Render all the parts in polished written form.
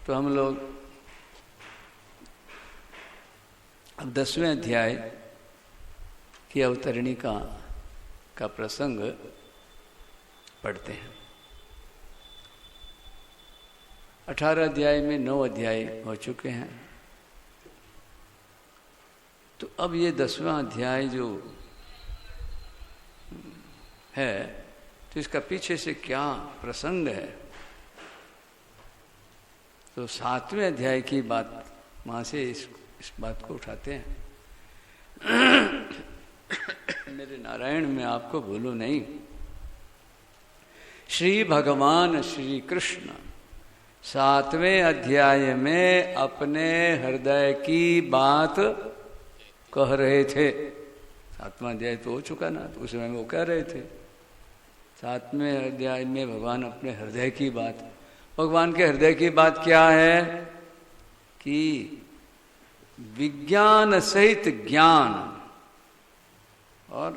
तो हम लोग अब 10वें अध्याय की अवतरणिका का प्रसंग पढ़ते हैं। 18 अध्याय में 9 अध्याय हो चुके हैं, तो अब ये 10वां अध्याय जो है, तो इसका पीछे से क्या प्रसंग है, तो 7वें अध्याय की बात वहां से इस बात को उठाते हैं। मेरे नारायण में आपको भूलू नहीं। श्री भगवान श्री कृष्ण 7वें अध्याय में अपने हृदय की बात कह रहे थे। 7वां अध्याय तो हो चुका ना, तो उस समय वो कह रहे थे। 7वें अध्याय में भगवान अपने हृदय की बात, भगवान के हृदय की बात क्या है कि विज्ञान सहित ज्ञान, और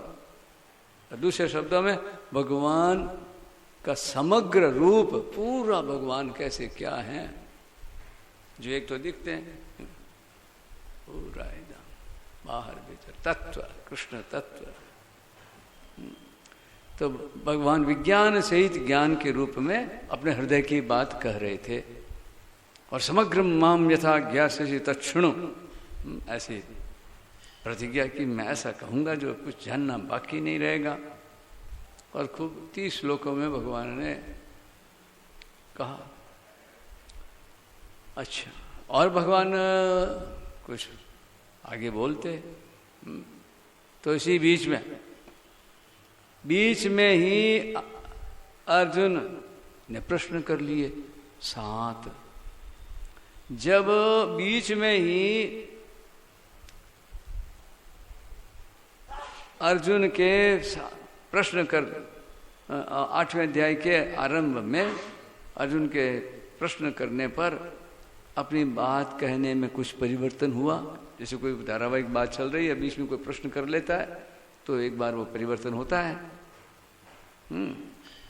दूसरे शब्दों में भगवान का समग्र रूप, पूरा भगवान कैसे क्या है, जो एक तो दिखते हैं पूरा एकदम बाहर भीतर तत्व, कृष्ण तत्व। तो भगवान विज्ञान सहित ज्ञान के रूप में अपने हृदय की बात कह रहे थे। और समग्र माम यथा ज्ञास्यसि तच्छृणु, ऐसी प्रतिज्ञा की मैं ऐसा कहूंगा जो कुछ जानना बाकी नहीं रहेगा। और खूब 30 श्लोकों में भगवान ने कहा। अच्छा, और भगवान कुछ आगे बोलते, तो इसी बीच में ही अर्जुन ने प्रश्न कर लिए 7। जब बीच में ही अर्जुन के प्रश्न कर 8वें अध्याय के आरंभ में अर्जुन के प्रश्न करने पर अपनी बात कहने में कुछ परिवर्तन हुआ। जैसे कोई धारावाहिक बात चल रही है, बीच में कोई प्रश्न कर लेता है, तो एक बार वो परिवर्तन होता है।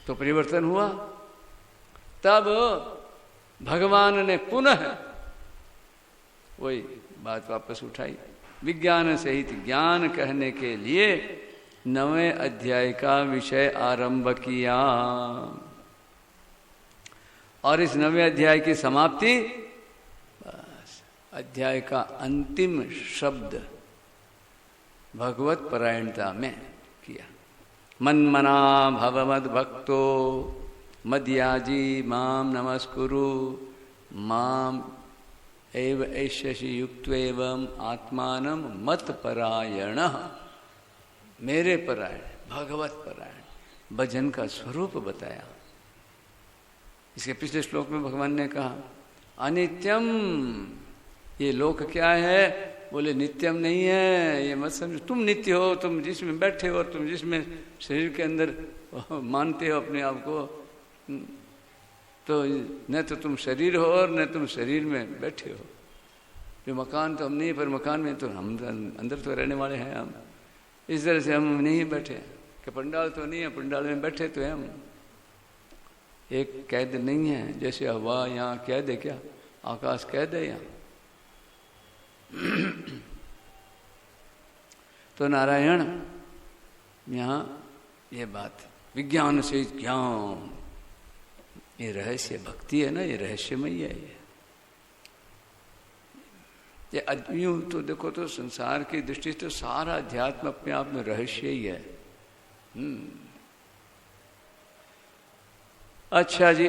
तो परिवर्तन हुआ, तब भगवान ने पुनः वही बात वापस उठाई। विज्ञान सहित ज्ञान कहने के लिए 9वें अध्याय का विषय आरंभ किया। और इस 9वें अध्याय की समाप्ति बस अध्याय का अंतिम शब्द भगवत परायणता में किया। मन्मना भव मद भक्तो मद्याजी माम नमस्कुरु माम एव ऐश्यसि युक्त्वेवं आत्मानं मत परायण। मेरे परायण, भगवत परायण, भजन का स्वरूप बताया। इसके पिछले श्लोक में भगवान ने कहा अनित्यम, ये लोक क्या है, बोले नित्यम नहीं है, ये मत समझो। तुम नित्य हो, तुम जिसमें बैठे हो, तुम जिसमें शरीर के अंदर मानते हो अपने आप को, तो न तो तुम शरीर हो और न तुम शरीर में बैठे हो। जो मकान तो हम नहीं, पर मकान में तो हम अंदर तो रहने वाले हैं। हम इस तरह से हम नहीं बैठे कि पंडाल तो नहीं है, पंडाल में बैठे तो हैं हम। एक कैद नहीं है, जैसे हवा यहाँ कैद है क्या, आकाश कैद है यहाँ। तो नारायण यहाँ ये बात विज्ञान से ज्ञान, ये रहस्य भक्ति है ना, ये रहस्यमय है। ये यूं तो देखो तो संसार की दृष्टि से तो सारा अध्यात्म अपने आप में रहस्य ही है। अच्छा जी,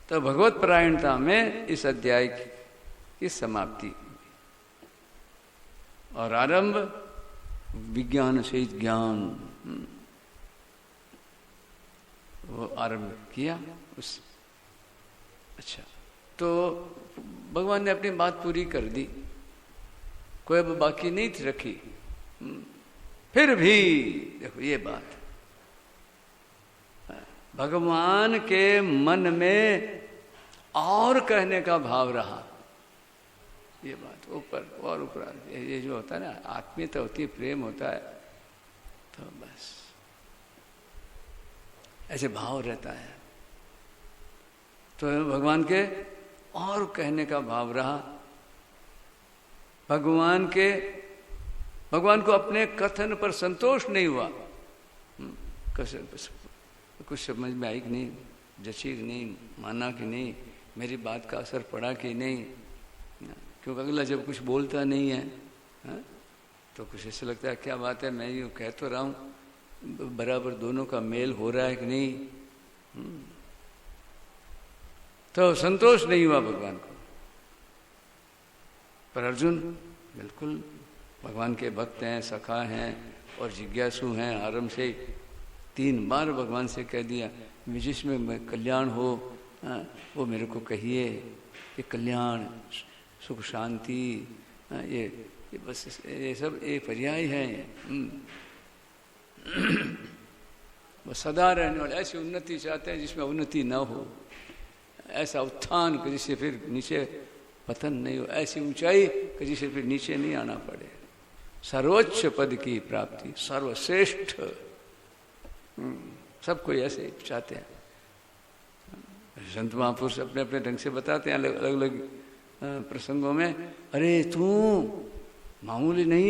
तो भगवत परायणता में इस अध्याय की समाप्ति और आरंभ विज्ञान से ज्ञान, वो आरंभ किया उस। अच्छा, तो भगवान ने अपनी बात पूरी कर दी, कोई अब बाकी नहीं थी रखी। फिर भी देखो ये बात भगवान के मन में और कहने का भाव रहा। ये बात ऊपर और ऊपर, ये जो होता है ना, आत्मीयता होती है, प्रेम होता है, तो बस ऐसे भाव रहता है। तो भगवान के और कहने का भाव रहा, भगवान को अपने कथन पर संतोष नहीं हुआ। कुछ समझ में आई कि नहीं, जची कि नहीं, माना कि नहीं, मेरी बात का असर पड़ा कि नहीं, क्योंकि अगला जब कुछ बोलता नहीं है, तो कुछ ऐसा लगता है क्या बात है, मैं यूँ कह तो रहा हूँ, बराबर दोनों का मेल हो रहा है कि नहीं। तो संतोष नहीं हुआ भगवान को। पर अर्जुन बिल्कुल भगवान के भक्त हैं, सखा हैं और जिज्ञासु हैं। आरंभ से 3 बार भगवान से कह दिया, जिसमें कल्याण हो वो मेरे को कहिए, ये कल्याण सुख शांति ये बस ये सब एक पर्याय है। वो सदा रहने वाले, ऐसी उन्नति चाहते हैं जिसमें उन्नति न हो, ऐसा उत्थान कि जिससे फिर नीचे पतन नहीं हो, ऐसी ऊंचाई कि जिससे फिर नीचे नहीं आना पड़े, सर्वोच्च पद की प्राप्ति, सर्वश्रेष्ठ। सब कोई ऐसे चाहते हैं। संत महापुरुष अपने अपने ढंग से बताते हैं अलग अलग प्रसंगों में, अरे तू मामूली नहीं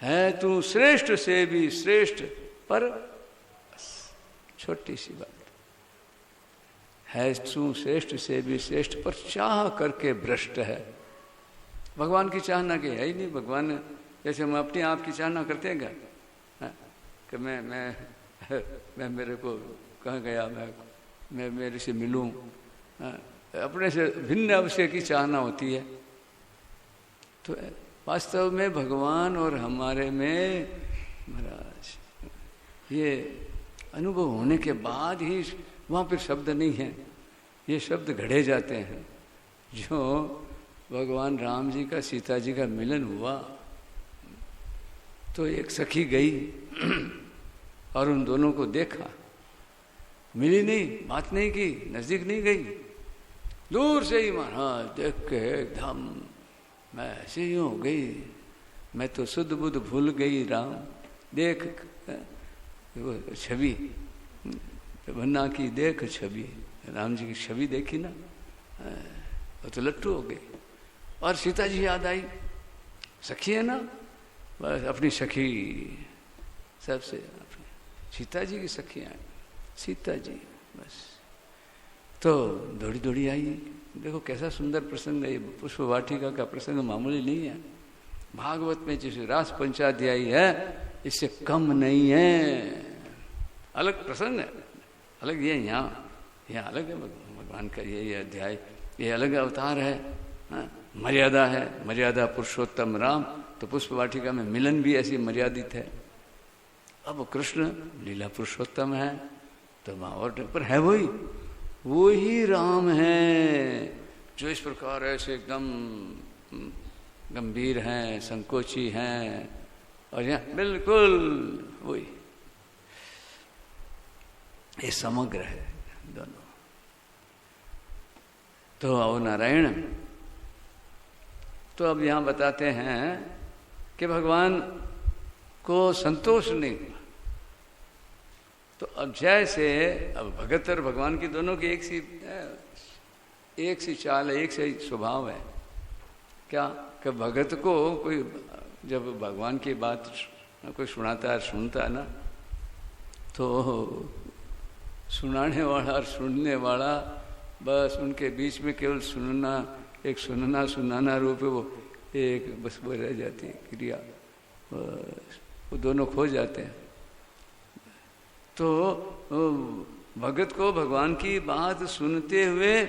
है तू श्रेष्ठ से भी श्रेष्ठ, पर छोटी सी बात है, तू श्रेष्ठ से भी श्रेष्ठ पर चाह करके भ्रष्ट है। भगवान की चाहना के है ही नहीं। भगवान जैसे हम अपने आप की चाहना करते हैं क्या, कि मैं मेरे को कहाँ गया, मैं मेरे से मिलूं, अपने से भिन्न अवश्य की चाहना होती है। तो वास्तव में भगवान और हमारे में महाराज ये अनुभव होने के बाद ही वहाँ पर शब्द नहीं है, ये शब्द घड़े जाते हैं। जो भगवान राम जी का सीता जी का मिलन हुआ तो एक सखी गई और उन दोनों को देखा, मिली नहीं, बात नहीं की, नजदीक नहीं गई, दूर से ही महाराज देख के एकदम मैं ऐसे ही हो गई, मैं तो शुद्ध बुद्ध भूल गई राम, देख वो छवि बन्ना की, देख छवि, राम जी की छवि देखी ना, वो तो लट्टू हो गई। और सीता जी याद आई, सखी है ना, बस अपनी सखी सबसे, अपनी सीता जी की सखियाँ सीता जी बस। तो दौड़ी दौड़ी आई, देखो कैसा सुंदर प्रसंग है, पुष्प वाटिका का प्रसंग मामूली नहीं है। भागवत में जैसे रास पंचाध्यायी है, इससे कम नहीं है, अलग प्रसंग है, अलग ये यहाँ अलग है भगवान का ये अध्याय, ये अलग अवतार है, मर्यादा है, मर्यादा पुरुषोत्तम राम। तो पुष्प वाटिका में मिलन भी ऐसी मर्यादित है। अब कृष्ण लीला पुरुषोत्तम है, तो और पर है वही राम है जो इस प्रकार ऐसे एकदम गंभीर हैं, संकोची हैं, और यहाँ बिल्कुल वही, ये समग्र है दोनों। तो और नारायण तो अब यहाँ बताते हैं कि भगवान को संतोष नहीं हुआ। तो अब जैसे अब भगत और भगवान की दोनों की एक सी चाल है, एक सी स्वभाव है। क्या कि भगत को कोई जब भगवान की बात कोई सुनाता है, सुनता है ना, तो सुनाने वाला और सुनने वाला बस उनके बीच में केवल सुनना, एक सुनाना रूप है, वो एक बस वो रह जाती है क्रिया, वो दोनों खो जाते हैं। तो भगत को भगवान की बात सुनते हुए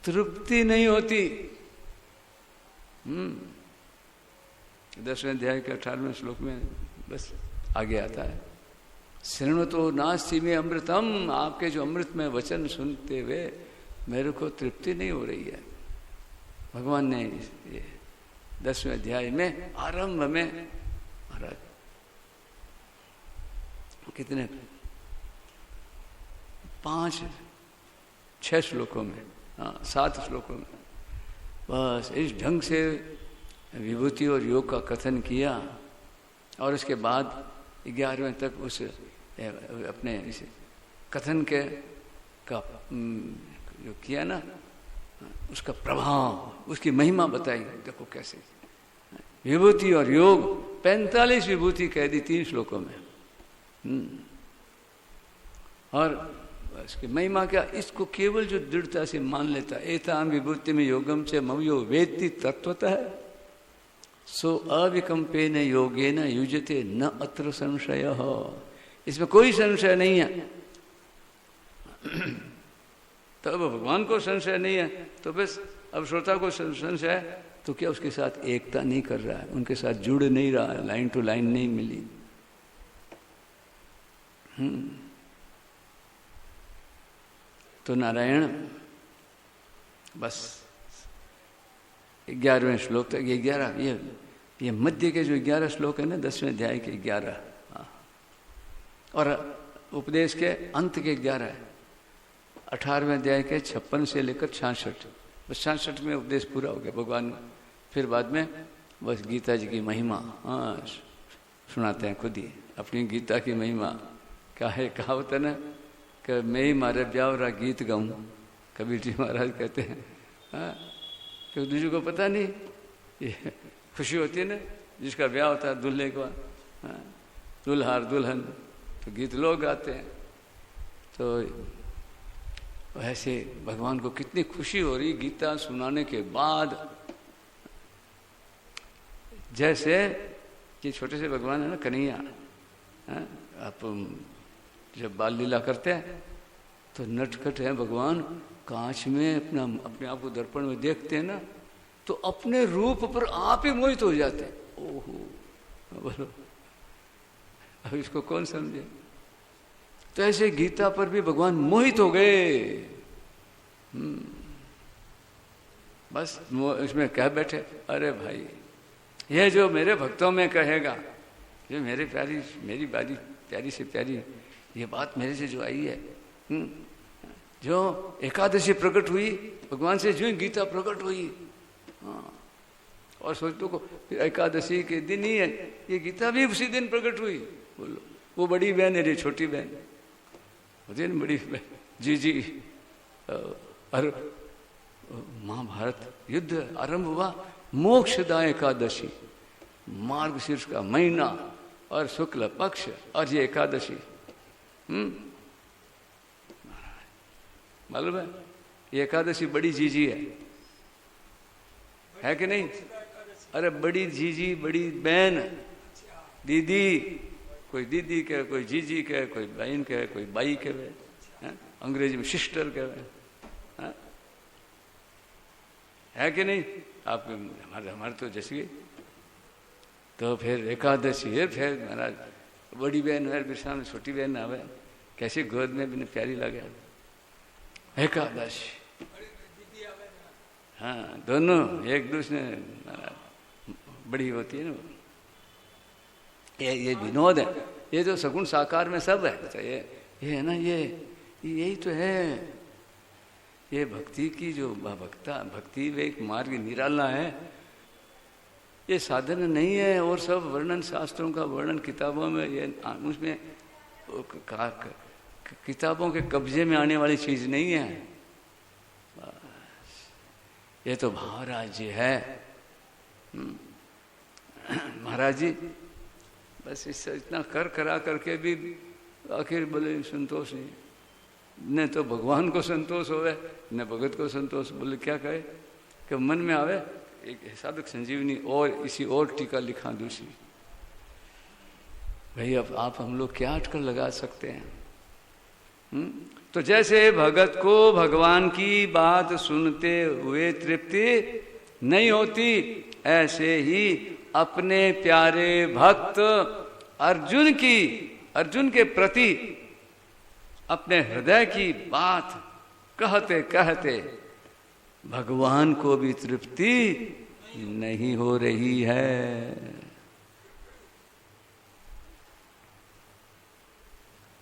तृप्ति नहीं होती। 10वें अध्याय के 18वें श्लोक में बस आगे आता है, शृणुतो नास्ति में अमृतम, आपके जो अमृत में वचन सुनते हुए मेरे को तृप्ति नहीं हो रही है। भगवान ने ये 10वें अध्याय में आरंभ में महाराज कितने 5-6 श्लोकों में, 7 श्लोकों में बस इस ढंग से विभूति और योग का कथन किया। और उसके बाद 11वें तक उस अपने इस कथन के का जो किया ना, उसका प्रभाव, उसकी महिमा बताई। देखो कैसे विभूति और योग, 45 विभूति कह दी 3 श्लोकों में। और इसकी महिमा क्या, इसको केवल जो दृढ़ता से मान लेता, एताम विभूति में योगम च मवयो वेत्ति तत्वतः सो अविकम्पेन योगेन युजते न अत्र संशय। इसमें कोई संशय नहीं है। तब भगवान को संशय नहीं है तो बस, अब श्रोता को संशय है तो क्या उसके साथ एकता नहीं कर रहा है, उनके साथ जुड़ नहीं रहा है, लाइन टू लाइन नहीं मिली। तो नारायण बस 11वें श्लोक तक, 11 ये मध्य के जो 11 श्लोक है ना, 10वें अध्याय के 11, और उपदेश के अंत के 11 है, 18वें अध्याय के 56 से लेकर 66, बस 66 में उपदेश पूरा हो गया भगवान। फिर बाद में बस गीता जी की महिमा सुनाते हैं खुद ही, अपनी गीता की महिमा। क्या है, कहावत है ना कि मैं ही मारे ब्यावरा गीत गाऊं, कबीर जी महाराज कहते हैं। क्यों दूसरे को पता नहीं, ये खुशी होती है ना जिसका ब्याह होता है दूल्हे को, दुल्हार दुल्हन, तो गीत लोग गाते हैं। तो वैसे भगवान को कितनी खुशी हो रही गीता सुनाने के बाद। जैसे ये छोटे से भगवान है ना कन्हैया, आप जब बाल लीला करते हैं तो नटखट है भगवान, कांच में अपने आप को दर्पण में देखते हैं ना तो अपने रूप पर आप ही मोहित हो जाते हैं। ओहो, बोलो अब इसको कौन समझे। तो ऐसे गीता पर भी भगवान मोहित हो गए। बस इसमें कह बैठे, अरे भाई ये जो मेरे भक्तों में कहेगा, जो मेरी प्यारी से प्यारी ये बात मेरे से जो आई है, जो एकादशी प्रकट हुई भगवान से, जो गीता प्रकट हुई, और सोचो को एकादशी के दिन ही है ये गीता भी उसी दिन प्रकट हुई। बोलो वो बड़ी बहन है, छोटी बहन होती है ना, बड़ी बहन जी और महाभारत युद्ध आरंभ हुआ, मोक्षदा एकादशी, मार्गशीर्ष का महीना और शुक्ल पक्ष और ये एकादशी। मालूम है ये एकादशी बड़ी जीजी है कि नहीं? अरे बड़ी जीजी, बड़ी बहन, दीदी, कोई दीदी के, कोई जीजी के, कोई बहन के, कोई बाई के, अंग्रेजी में सिस्टर के, है कि नहीं? आप हमारे तो जैसे तो फिर एकादशी है, फिर महाराज बड़ी बहन है, फिर सामने छोटी बहन आवे, कैसी गोद में भी प्यारी लगे एकादशी। हाँ दोनों एक दूसरे बड़ी होती है ना। ये विनोद है, ये तो सगुण साकार में सब है। तो ये है ना, यही तो है ये भक्ति की जो भक्ति वे एक मार्ग निराला है, ये साधन नहीं है। और सब वर्णन शास्त्रों का वर्णन किताबों में, ये उसमें किताबों के कब्जे में आने वाली चीज नहीं है। ये तो भाव राज्य है। महाराज जी बस इससे इतना करा करके भी आखिर बोले संतोष नहीं, न तो भगवान को संतोष होवे न भगत को संतोष। बोले क्या कहे कि मन में आवे एक साधक संजीवनी और इसी और टीका लिखा दूसरी। भाई अब आप हम लोग क्या अटकल लगा सकते हैं? तो जैसे भगत को भगवान की बात सुनते हुए तृप्ति नहीं होती, ऐसे ही अपने प्यारे भक्त अर्जुन के प्रति अपने हृदय की बात कहते कहते भगवान को भी तृप्ति नहीं हो रही है।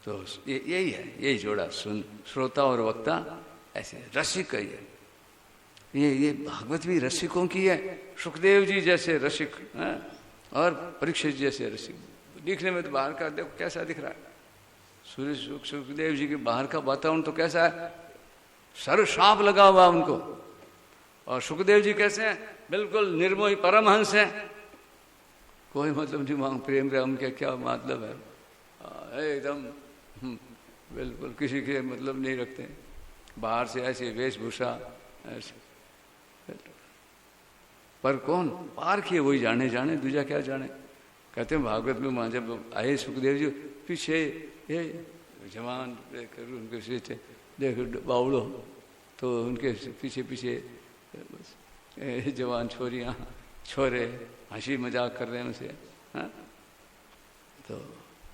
तो यही है, यही जोड़ा श्रोता और वक्ता ऐसे रसिक है। ये भागवत भी रसिकों की है, सुखदेव जी जैसे रसिक है और परीक्षित जैसे रसिक। दिखने में तो बाहर का देखो कैसा दिख रहा है, सुखदेव जी के बाहर का वातावरण तो कैसा है, सर शाप लगा हुआ उनको। और सुखदेव जी कैसे हैं? बिल्कुल निर्मोही परमहंस हैं, कोई मतलब नहीं मांग प्रेम राम के क्या मतलब है, एकदम बिल्कुल किसी के मतलब नहीं रखते, बाहर से ऐसी वेशभूषा ऐसे। पर कौन पार किए वही जाने, जाने दूजा क्या जाने। कहते हैं भागवत में वहाँ जब आए सुखदेव जी, पीछे ये जवान उनके पीछे देखो बावड़ो, तो उनके पीछे पीछे जवान छोरियाँ छोरे हंसी मजाक कर रहे हैं उनसे। हाँ तो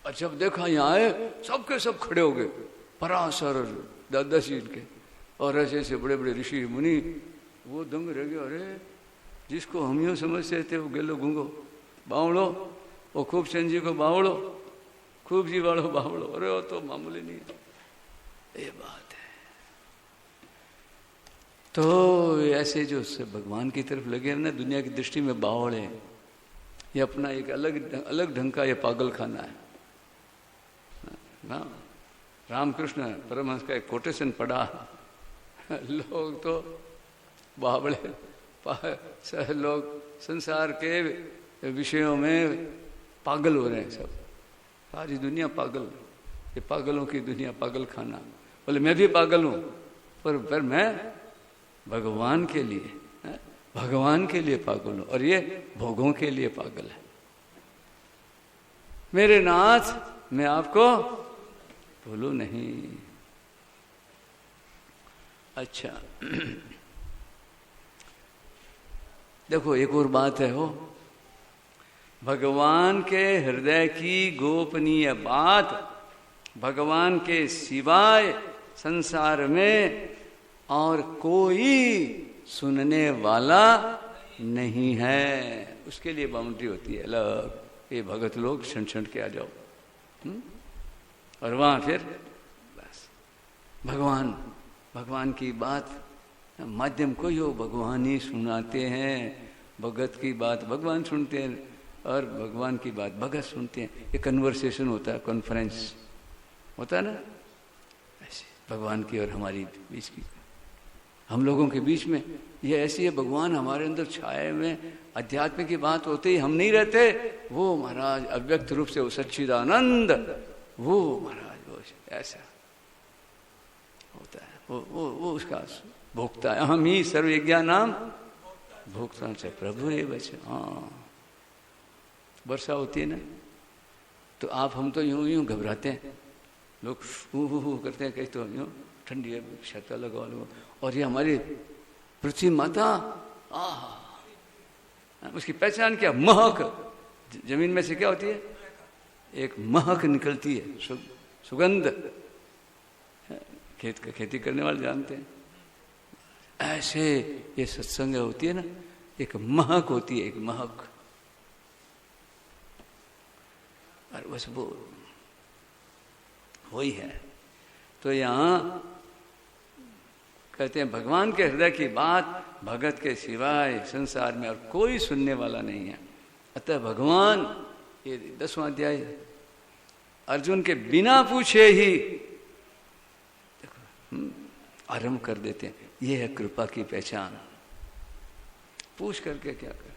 और जब देखा यहाँ आए सबके सब खड़े हो गए, पराशर दादाजी इनके और ऐसे ऐसे बड़े बड़े ऋषि मुनि, वो दंग रह गए। अरे जिसको हम यूँ समझते थे वो गेलो गूंगो बावड़ो, वो खूब चंद जी को बावड़ो, खूब जी वालो बावड़ो, अरे वो तो मामूली नहीं है, ये बात है। तो ऐसे जो भगवान की तरफ लगे हैं ना, दुनिया की दृष्टि में बावड़े, ये अपना एक अलग ढंग का ये पागल खाना है ना। रामकृष्ण परमहंस का एक कोटेशन पढ़ा, लोग तो बावड़े, लोग संसार के विषयों में पागल हो रहे हैं सब, सारी दुनिया पागल, ये पागलों की दुनिया, पागल खाना। बोले मैं भी पागल हूँ, पर मैं भगवान के लिए, भगवान के लिए पागल हूँ, और ये भोगों के लिए पागल है। मेरे नाथ मैं आपको भूलूं नहीं। अच्छा देखो एक और बात है, हो भगवान के हृदय की गोपनीय बात भगवान के सिवाय संसार में और कोई सुनने वाला नहीं है। उसके लिए बाउंड्री होती है अलग, ये भगत लोग क्षण क्षण के आ जाओ, और वहां फिर बस भगवान की बात माध्यम कोई हो, भगवान ही सुनाते हैं। भगत की बात भगवान सुनते हैं और भगवान की बात भगत सुनते हैं। ये कन्वर्सेशन होता है, कॉन्फ्रेंस होता है ना, ऐसे भगवान की और हमारी बीच की, हम लोगों के बीच में ये ऐसी है। भगवान हमारे अंदर छाए में, अध्यात्म की बात होते ही हम नहीं रहते, वो महाराज अव्यक्त रूप से वो सच्चिदानंद, वो महाराज वो ऐसा होता है, वो उसका भोक्ता है। हम ही सर्वज्ञा नाम भोक्ता से प्रभु है बच्चे। हाँ वर्षा होती है ना, तो आप हम तो यूं घबराते हैं, लोग हू करते हैं, कहीं तो यूं ठंडी है छत्ता लगा लो, और ये हमारी पृथ्वी माता उसकी पहचान क्या, महक, जमीन में से क्या होती है, एक महक निकलती है, सुगंध। खेती करने वाले जानते हैं, ऐसे ये सत्संग होती है ना, एक महक होती है, एक महक। और बस वो वही है। तो यहाँ कहते हैं भगवान के हृदय की बात भगत के सिवाय संसार में और कोई सुनने वाला नहीं है। अतः भगवान, ये 10वां अध्याय, अर्जुन के बिना पूछे ही आरंभ कर देते हैं। ये है कृपा की पहचान। पूछ करके क्या कर,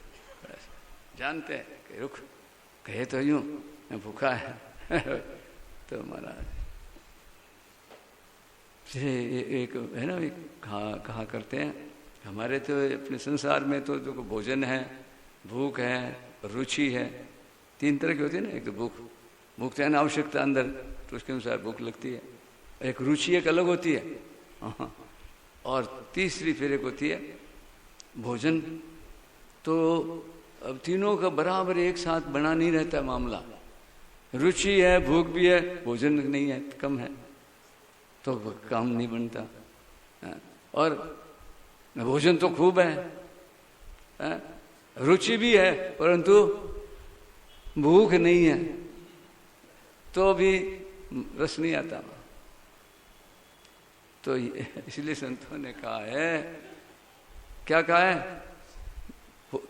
जानते हैं कि रुक, कहे तो यूं मैं भूखा है तो महाराज एक है ना, एक कहा करते हैं, हमारे तो अपने संसार में तो भोजन है, भूख है, रुचि है, 3 तरह की होती है ना। एक तो भूख तो है ना, आवश्यकता अंदर, तो उसके अनुसार भूख लगती है। एक रुचि एक अलग होती है, और तीसरी फिर एक होती है भोजन। तो अब तीनों का बराबर एक साथ बना नहीं रहता मामला। रुचि है, भूख भी है, भोजन नहीं है, कम है, तो काम नहीं बनता। और भोजन तो खूब है, रुचि भी है, परंतु भूख नहीं है, तो भी रस नहीं आता। तो इसलिए संतों ने कहा है, क्या कहा है,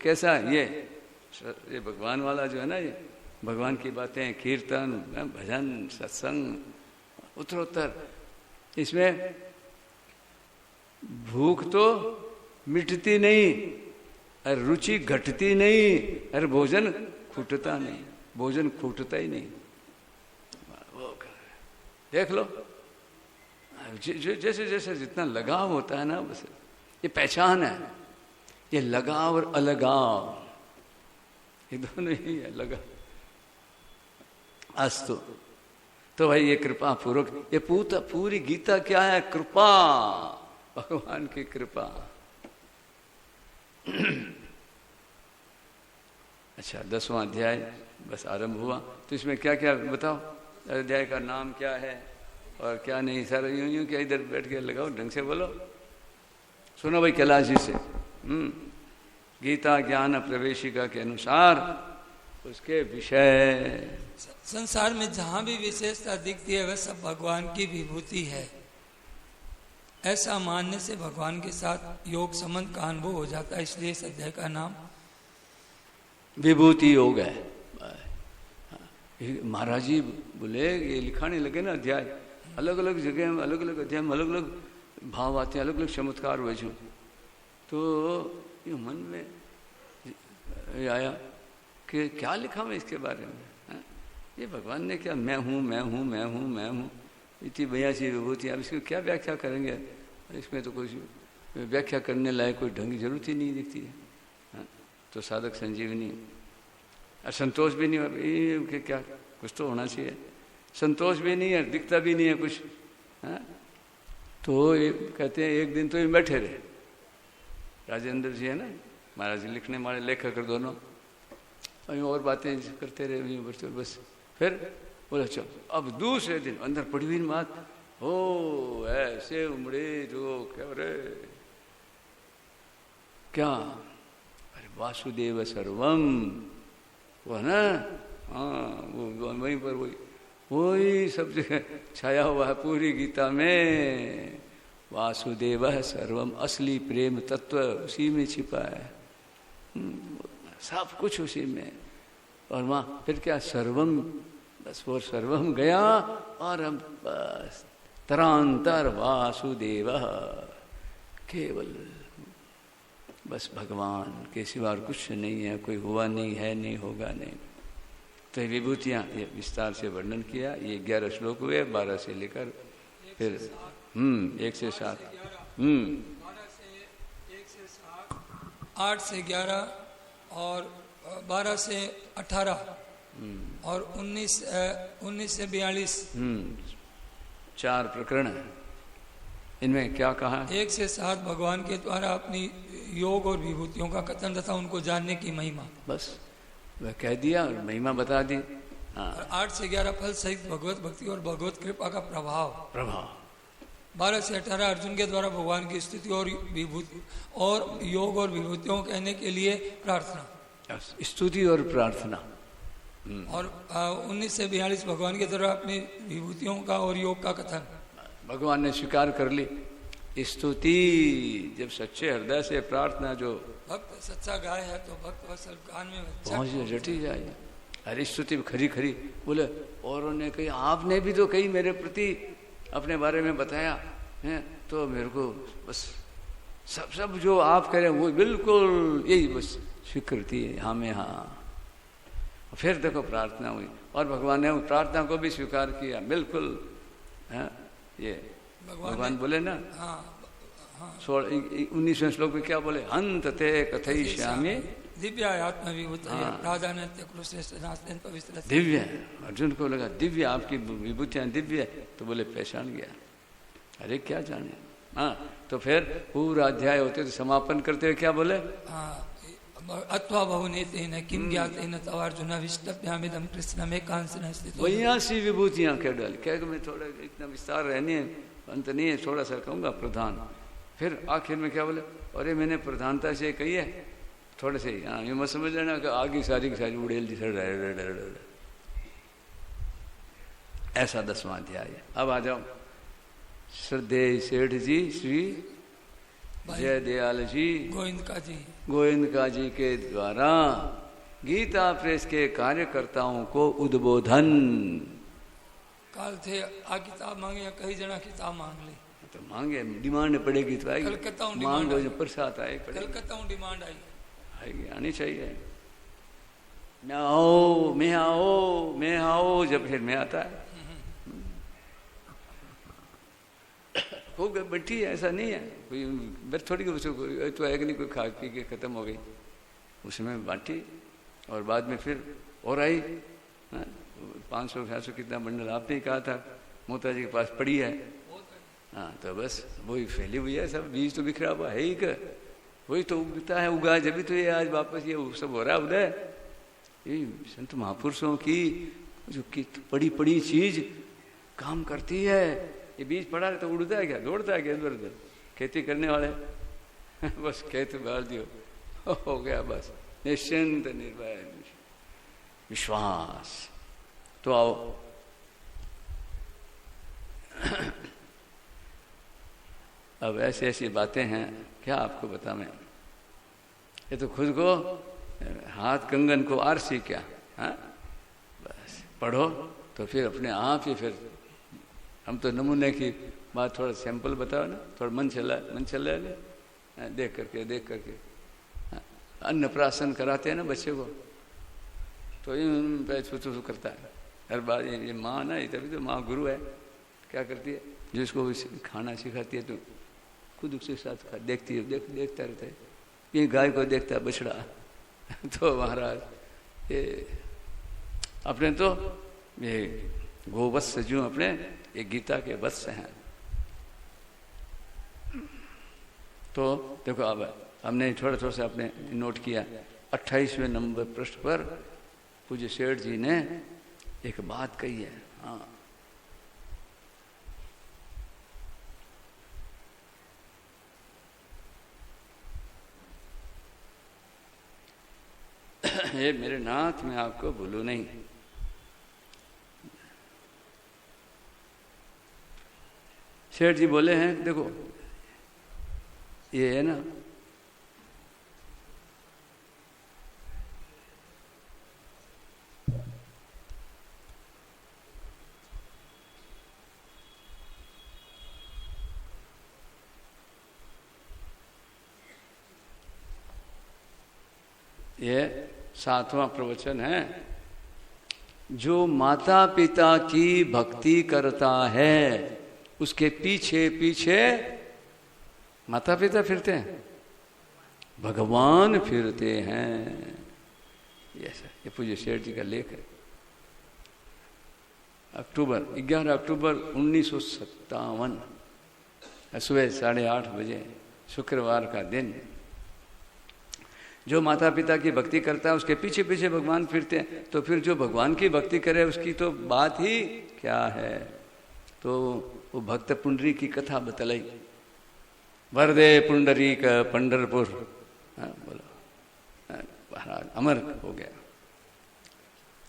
कैसा ये भगवान वाला जो है ना, ये भगवान की बातें, कीर्तन, भजन, सत्संग, उत्तरोत्तर, इसमें भूख तो मिटती नहीं, और रुचि घटती नहीं, और भोजन खूटता नहीं, भोजन खूटता ही नहीं। वो देख लो, जैसे जैसे जितना लगाव होता है ना, बस ये पहचान है, ये लगाव और अलगाव, ये दोनों ही है, लगाव। अस्तु, तो भाई ये कृपा पूर्वक, ये पूरी गीता क्या है? कृपा, भगवान की कृपा। अच्छा, 10वां अध्याय बस आरंभ हुआ, तो इसमें क्या क्या बताओ, अध्याय का नाम क्या है और क्या नहीं, सारा यूं यूं क्या इधर बैठ के लगाओ, ढंग से बोलो। सुनो भाई कैलाश जी से। गीता ज्ञान प्रवेशिका के अनुसार उसके विषय, संसार में जहां भी विशेषता दिखती है वह सब भगवान की विभूति है। ऐसा मानने से भगवान के साथ योग संबंध का अनुभव हो जाता है, इसलिए इस अध्याय का नाम विभूति योग है। महाराज जी बोले ये लिखाने लगे ना अध्याय, अलग अलग जगह में अलग अलग अध्याय में अलग अलग भाव आते हैं, अलग अलग चमत्कार हुए जो, तो ये मन में आया कि क्या लिखा मैं इसके बारे में, है? ये भगवान ने क्या, मैं हूँ मैं हूँ मैं हूँ मैं हूँ, इतनी बयासी विभूति, अब इसकी क्या व्याख्या करेंगे? इसमें तो कुछ व्याख्या करने लायक कोई ढंग की जरूरत ही नहीं दिखती है। तो साधक संजीवनी, संतोष भी नहीं है कि क्या, कुछ तो होना चाहिए, संतोष भी नहीं है, दिखता भी नहीं है कुछ, है? तो कहते हैं एक दिन तो ये बैठे रहे, राजेंद्र जी है ना महाराज जी, लिखने वाले लेखक दोनों, और बातें करते रहे बस। फिर बोला चलो अब दूसरे दिन अंदर पड़ी हुई बात, हो ऐसे उमड़े जो क्या रे, क्या, अरे वासुदेव सर्वम, वो है ना, हाँ वो वहीं पर वही सब जगह छाया हुआ है पूरी गीता में, वासुदेव सर्वम, असली प्रेम तत्व उसी में छिपा है, सब कुछ उसी में। और वहाँ फिर क्या, सर्वम, बस वो सर्वम गया, और हम बस तरांतर वासुदेव, केवल बस भगवान के सिवा और कुछ नहीं है, कोई हुआ नहीं है, नहीं होगा नहीं। तो ये विभूतियाँ ये विस्तार से वर्णन किया, ये 11 श्लोक हुए, 12 से लेकर फिर 1 से 7, 8 से 11 और 12 से 18 और 19 से 42, 4 प्रकरण है। इनमें क्या कहा? 1 से 7 भगवान के द्वारा अपनी योग और विभूतियों का कथन तथा उनको जानने की महिमा, बस वह कह दिया और महिमा बता दी। और 8 से 11 फल सहित भगवत भक्ति और भगवत कृपा का प्रभाव। 12 से 18 अर्जुन के द्वारा भगवान की स्तुति और विभूति और योग और विभूतियों कहने के लिए प्रार्थना, स्तुति और प्रार्थना। और 19 से 42 भगवान के द्वारा अपनी विभूतियों का और योग का कथन। भगवान ने स्वीकार कर ली स्तुति, जब सच्चे हृदय से प्रार्थना, जो भक्त सच्चा गाय है तो भक्त वत्सल कान में पहुंच जटी जाए। अरे स्तुति खरी खरी बोले, औरों ने कही, आपने भी तो कही मेरे प्रति अपने बारे में बताया है, तो मेरे को बस सब जो आप कह रहे हैं वो बिल्कुल यही बस स्वीकृति है, हाँ में हाँ। फिर देखो प्रार्थना हुई और भगवान ने प्रार्थना को भी स्वीकार किया, बिल्कुल है। ये भगवान बोले ना, 19वें श्लोक में क्या बोले, हंत ते कथयिष्यामि दिव्य आत्मा दिव्य। अर्जुन को लगा दिव्य, आपकी विभूतियां दिव्य, तो बोले पहचान गया, अरे क्या जाने। हाँ, तो फिर पूरा अध्याय होते तो समापन करते हुए क्या बोले, अथवा बहुनेतेन किम ज्ञातेन तव अर्जुन विष्टभ्यामिदं कृष्णमे कांसन स्थित। वहीं सी विभूतियां कह डाली, कह मैं थोड़ा इतना विस्तार रहने अंत नहीं है, थोड़ा सा कहूँगा प्रधान। फिर आखिर में क्या बोले, अरे मैंने प्रधानता से कही है, थोड़े से ही, हाँ ये मत समझ लेना कि आगे सारी की सारी उड़ेल दी। ऐसा 10वां अध्याय है। अब आ जाओ श्रद्धेय सेठ जी श्री जय दयाल जी गोविंद जी के द्वारा गीता प्रेस के कार्यकर्ताओं को उद्बोधन। काल थे आ किताब मांगे या कई जना किताब मांग ली, तो मांगे, डिमांड पड़ेगी तो आएगी, मांगो जो प्रसाद आए कलकत्ता डिमांड आएगी, आनी चाहिए। मैं आओ मैं आओ मैं आओ, जब फिर मैं आता है खूब बैठी है, ऐसा नहीं है कोई बस थोड़ी तो है कि नहीं, कोई खा पी के खत्म हो गई, उसमें बांटी और बाद में फिर और आई। 500-600 कितना बंडल आपने ही कहा था मोता जी के पास पड़ी है। हाँ तो बस वही फैली हुई है, सब बीज तो बिखरा हुआ है ही का, वही तो उगता है, उगा जब तो ये आज वापस ये सब हो रहा है उदय। ये संत महापुरुषों की जो पड़ी पड़ी चीज काम करती है। ये बीज पड़ा है तो उड़ता है क्या, दौड़ता है क्या इधर उधर, खेती करने वाले बस खेत डाल दियो हो गया, बस निश्चिंत निर्भय विश्वास। तो आओ अब ऐसी ऐसी बातें हैं, क्या आपको बता मैं, ये तो खुद को हाथ कंगन को आरसी क्या। हाँ बस पढ़ो तो फिर अपने आप ही, फिर हम तो नमूने की बात थोड़ा सैंपल बताओ ना, थोड़ा मन चला है देख करके अन्नप्राशन कराते हैं ना बच्चे को, तो ये छू करता है हर बार। ये माँ ना, तभी तो माँ गुरु है, क्या करती है जिसको खाना सिखाती है तो खुद उसके साथ देखती है, देखता रहता है। ये गाय को देखता है बछड़ा तो महाराज ये अपने तो ये गोवत्स जो अपने ये गीता के वत्स हैं। तो देखो अब हमने थोड़ा सा आपने नोट किया 28वें नंबर पृष्ठ पर पूज्य सेठ जी ने एक बात कही है। हाँ ये मेरे नाथ मैं आपको भूलू नहीं। सेठ जी बोले हैं देखो ये है ना, ये 7वां प्रवचन है। जो माता पिता की भक्ति करता है उसके पीछे पीछे माता पिता फिरते हैं, भगवान फिरते हैं। ये पूज्य सेठ जी का लेख है। 11 अक्टूबर 1957 सुबह 8:30 बजे शुक्रवार का दिन। जो माता पिता की भक्ति करता है उसके पीछे पीछे भगवान फिरते हैं। तो फिर जो भगवान की भक्ति करे उसकी तो बात ही क्या है। तो वो भक्त पुंडरी की कथा बतलाई, वरदे पुंडरी का पंडरपुर, बोलो महाराज अमर हो गया।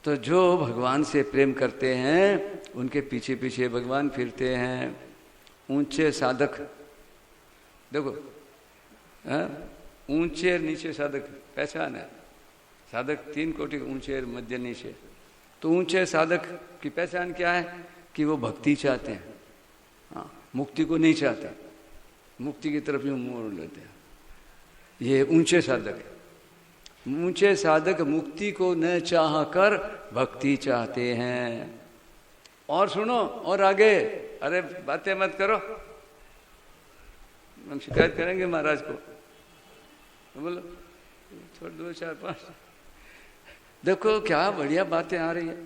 तो जो भगवान से प्रेम करते हैं उनके पीछे पीछे भगवान फिरते हैं। ऊंचे साधक देखो, ऊंचे नीचे साधक पहचान है। साधक 3 कोटि, ऊंचे मध्य नीचे। तो ऊंचे साधक की पहचान क्या है कि वो भक्ति चाहते हैं, हाँ मुक्ति को नहीं चाहते, मुक्ति की तरफ ही मोड़ लेते हैं। ये ऊंचे साधक है। ऊंचे साधक मुक्ति को न चाह कर भक्ति चाहते हैं। और सुनो और आगे, अरे बातें मत करो, हम शिकायत करेंगे महाराज को। बोलो छोड़ 2 4 5 देखो क्या बढ़िया बातें आ रही है।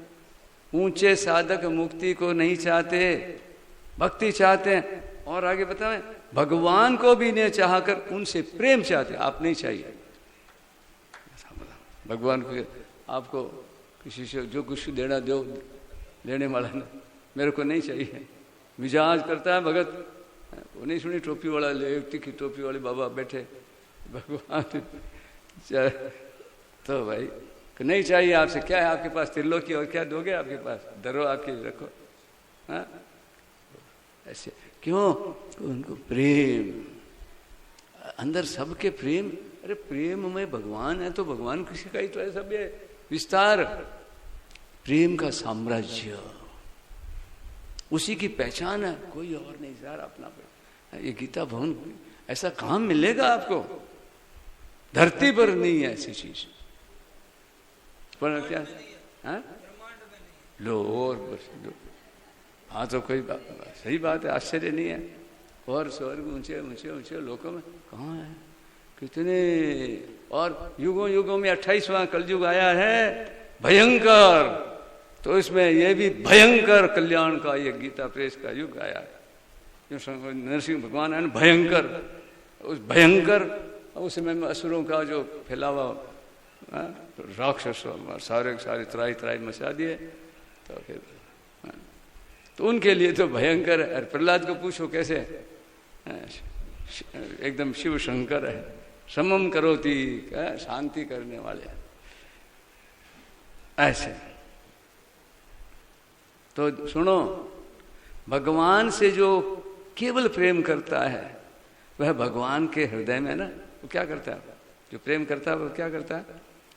ऊंचे साधक मुक्ति को नहीं चाहते, भक्ति चाहते हैं। और आगे बताएं, भगवान को भी नहीं चाहकर उनसे प्रेम चाहते। आप नहीं चाहिए भगवान को, आपको किसी से जो कुछ देना दो, लेने वाला ना, मेरे को नहीं चाहिए। मिजाज करता है भगत, वो नहीं सुनी टोपी वाला ले, तिखी टोपी वाले बाबा बैठे भगवान। तो भाई नहीं चाहिए आपसे, क्या है आपके पास त्रिलोकी, और क्या दोगे आपके पास, धरो आपके रखो। हाँ ऐसे क्यों, उनको प्रेम अंदर सबके प्रेम। अरे प्रेम में भगवान है तो भगवान किसी का ही तो है सब ये विस्तार, प्रेम का साम्राज्य उसी की पहचान है, कोई और नहीं। सारा अपना ये गीता भवन ऐसा कहाँ मिलेगा आपको? धरती पर नहीं है ऐसी चीज। पर क्या लो और बस लो। हाँ तो कोई सही बात है, आश्चर्य नहीं है। और स्वर्ग ऊंचे ऊंचे ऊंचे लोकों में कहाँ है? कितने और युगों युगों में 28वां कलयुग आया है भयंकर, तो इसमें ये भी भयंकर कल्याण का ये गीता प्रेस का युग आया है। नरसिंह भगवान है ना भयंकर, उस भयंकर उसमें असुरों का जो फैलावा राक्षस सारे सारे त्राई त्राई मचा दिए, तो फिर तो उनके लिए तो भयंकर है। प्रहलाद को पूछो कैसे, एकदम शिव शंकर है, समम करोति, शांति करने वाले ऐसे। तो सुनो, भगवान से जो केवल प्रेम करता है वह भगवान के हृदय में ना वो क्या करता है, जो प्रेम करता है वो क्या करता है,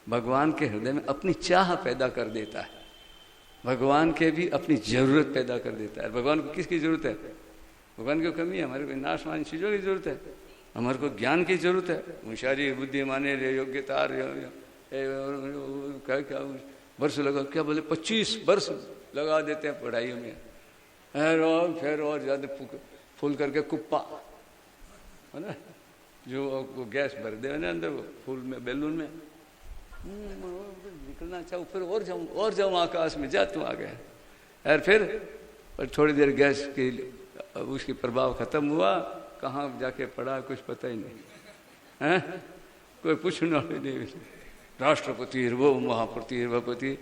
भगवान के हृदय में अपनी चाह पैदा कर देता है। भगवान के भी अपनी जरूरत पैदा कर देता है। भगवान को किसकी जरूरत है? भगवान की कमी है, हमारे को नाशवान चीजों की जरूरत है, हमारे को ज्ञान की जरूरत है। होशियारी बुद्धिमानी योग्यता क्या क्या वर्ष लगा, क्या बोले 25 वर्ष लगा देते हैं पढ़ाइयों में, फिर और ज्यादा फुल करके कुप्पा है ना, जो वो गैस भर दे ना अंदर वो फूल में बैलून में, निकलना चाहूँ फिर और जाऊँ आकाश में, जा तू आ गया। और फिर और थोड़ी देर गैस की उसकी प्रभाव खत्म हुआ, कहाँ जाके पड़ा कुछ पता ही नहीं है, कोई पूछना नहीं। राष्ट्रपति वो महापति रपति,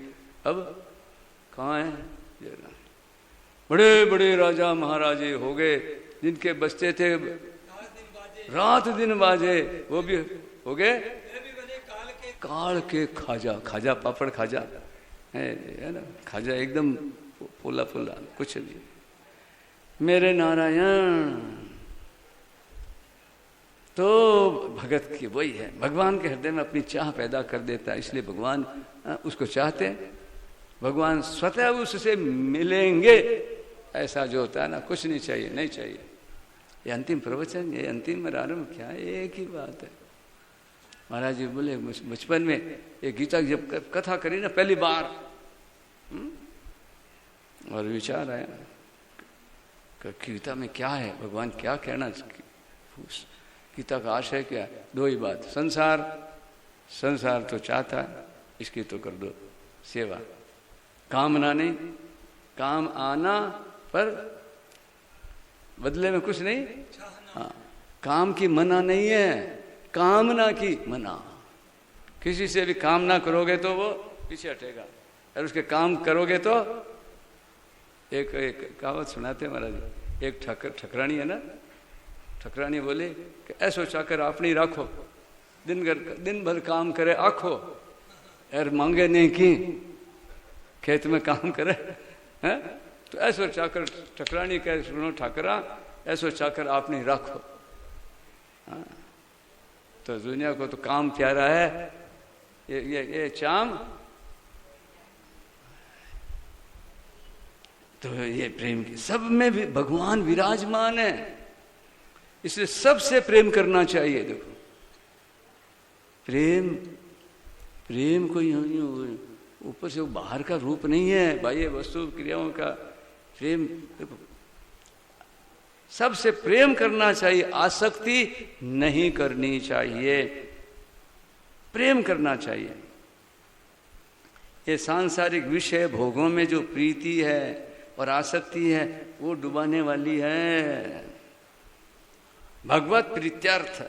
अब कहाँ है? बड़े बड़े राजा महाराजे हो गए, जिनके बच्चे थे रात दिन बाजे, वो भी हो गए काल के खाजा। खाजा पापड़ खाजा है ना, खाजा एकदम फूला फूला कुछ नहीं। मेरे नारायण तो भगत की वही है, भगवान के हृदय में अपनी चाह पैदा कर देता है, इसलिए भगवान उसको चाहते हैं। भगवान स्वतः उससे मिलेंगे ऐसा जो होता है ना, कुछ नहीं चाहिए, नहीं चाहिए। ये अंतिम प्रवचन, ये अंतिम आरंभ क्या है, एक ही बात है। महाराज जी बोले बचपन में ये गीता की जब कथा करी ना पहली बार, और विचार आया गीता में क्या है, भगवान क्या कहना, गीता का आशय क्या है? दो ही बात, संसार तो चाहता है, इसकी तो कर दो सेवा, कामना नहीं, काम आना पर बदले में कुछ नहीं। हाँ, काम की मना नहीं है, कामना की मना। किसी से भी काम ना करोगे तो वो पीछे हटेगा, और उसके काम करोगे तो एक कहावत सुनाते महाराज, एक ठकरानी है ना, ठकरानी बोले कि ऐसो चाकर आपने रखो, दिन भर काम करे आखो, और मांगे नहीं की, खेत में काम करे हैं, तो ऐसो चाकर, ठकरानी कह सुनो ठाकरा, ऐसो चाकर आपने रखो। हाँ, तो दुनिया को तो काम प्यारा है, ये चाम, तो ये प्रेम की सब में भी भगवान विराजमान है, इसलिए सबसे प्रेम करना चाहिए। देखो प्रेम कोई ऊपर से बाहर का रूप नहीं है, बाह्य वस्तु क्रियाओं का प्रेम। देखो सबसे प्रेम करना चाहिए, आसक्ति नहीं करनी चाहिए, प्रेम करना चाहिए। ये सांसारिक विषय भोगों में जो प्रीति है और आसक्ति है वो डुबाने वाली है। भगवत प्रीत्यर्थ,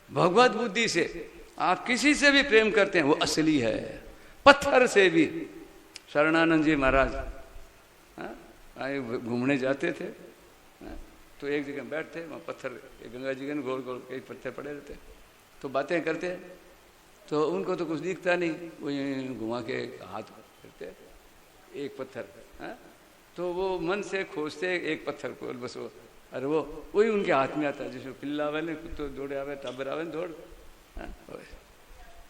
भगवत बुद्धि से आप किसी से भी प्रेम करते हैं वो असली है, पत्थर से भी। शरणानंद जी महाराज घूमने जाते थे, तो एक जगह बैठते, वहाँ पत्थर गंगा जी के गोल गोल कई पत्थर पड़े रहते, तो बातें करते, तो उनको तो कुछ दिखता नहीं, वो घुमा के हाथ करते एक पत्थर, तो वो मन से खोजते एक पत्थर को, बस वो, अरे वो वही उनके हाथ में आता, जिसमें पिल्ला आवे ने, कुत्तो दौड़े आवे, टाबर आवे दौड़,